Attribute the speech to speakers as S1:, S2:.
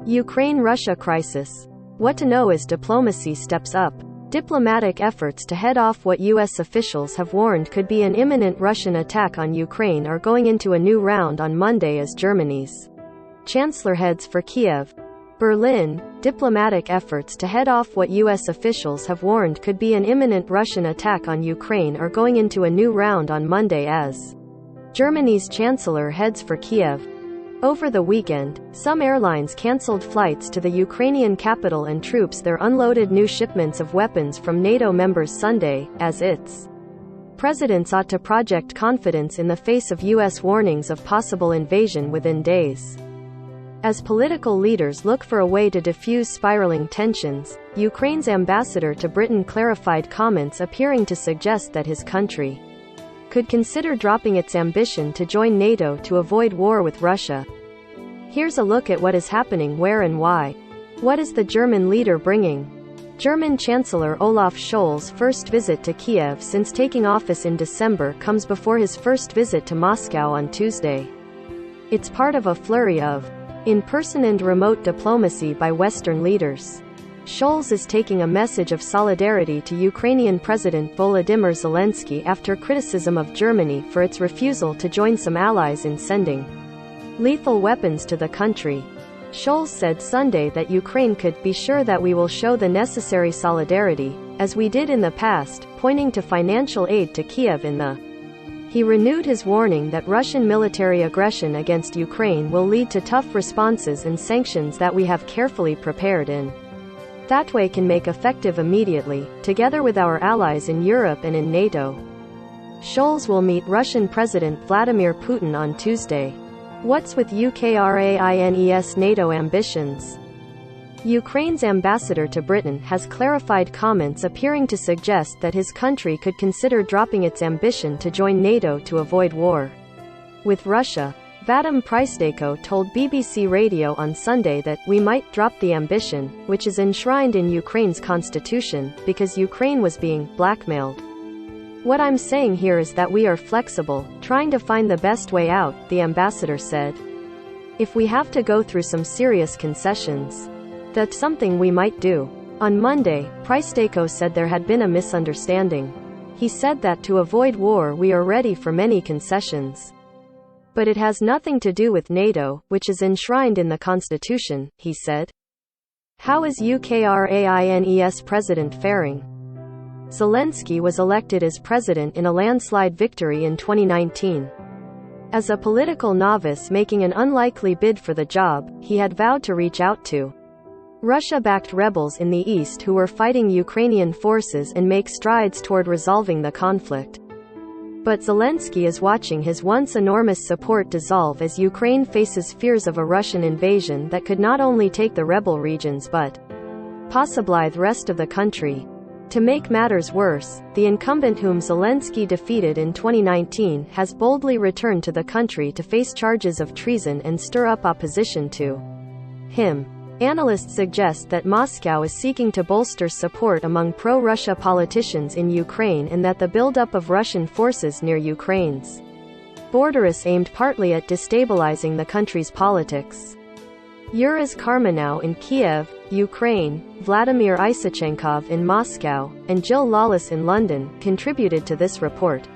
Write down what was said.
S1: Ukraine-Russia crisis. What to know as diplomacy steps up. Diplomatic efforts to head off what U.S. officials have warned could be an imminent Russian attack on Ukraine are going into a new round on Monday as Germany's chancellor heads for Kiev. Berlin. Diplomatic efforts to head off what U.S. officials have warned could be an imminent Russian attack on Ukraine are going into a new round on Monday as Germany's chancellor heads for Kiev. Over the weekend, some airlines cancelled flights to the Ukrainian capital and troops there unloaded new shipments of weapons from NATO members Sunday, as its presidents ought to project confidence in the face of U.S. warnings of possible invasion within days. As political leaders look for a way to diffuse spiraling tensions, Ukraine's ambassador to Britain clarified comments appearing to suggest that his country could consider dropping its ambition to join NATO to avoid war with Russia. Here's a look at what is happening where and why. What is the German leader bringing? German Chancellor Olaf Scholz's first visit to Kiev since taking office in December comes before his first visit to Moscow on Tuesday. It's part of a flurry of in-person and remote diplomacy by Western leaders. Scholz is taking a message of solidarity to Ukrainian President Volodymyr Zelensky after criticism of Germany for its refusal to join some allies in sending lethal weapons to the country. Scholz said Sunday that Ukraine could be sure that we will show the necessary solidarity, as we did in the past, pointing to financial aid to Kiev He renewed his warning that Russian military aggression against Ukraine will lead to tough responses and sanctions that we have carefully prepared in that way can make effective immediately, together with our allies in Europe and in NATO. Scholz will meet Russian President Vladimir Putin on Tuesday. What's with Ukraine's NATO ambitions? Ukraine's ambassador to Britain has clarified comments appearing to suggest that his country could consider dropping its ambition to join NATO to avoid war with Russia. Vadim Prystaiko told BBC Radio on Sunday that we might drop the ambition, which is enshrined in Ukraine's constitution, because Ukraine was being blackmailed. What I'm saying here is that we are flexible, trying to find the best way out, the ambassador said. If we have to go through some serious concessions, that's something we might do. On Monday, Prystaiko said there had been a misunderstanding. He said that to avoid war we are ready for many concessions. But it has nothing to do with NATO, which is enshrined in the Constitution, he said. How is Ukraine's president faring? Zelensky was elected as president in a landslide victory in 2019. As a political novice making an unlikely bid for the job, he had vowed to reach out to Russia-backed rebels in the east who were fighting Ukrainian forces and make strides toward resolving the conflict. But Zelensky is watching his once enormous support dissolve as Ukraine faces fears of a Russian invasion that could not only take the rebel regions but possibly the rest of the country. To make matters worse, the incumbent whom Zelensky defeated in 2019 has boldly returned to the country to face charges of treason and stir up opposition to him. Analysts suggest that Moscow is seeking to bolster support among pro-Russia politicians in Ukraine and that the buildup of Russian forces near Ukraine's border is aimed partly at destabilizing the country's politics. Uras Karmanow in Kiev, Ukraine, Vladimir Isachenkov in Moscow, and Jill Lawless in London contributed to this report.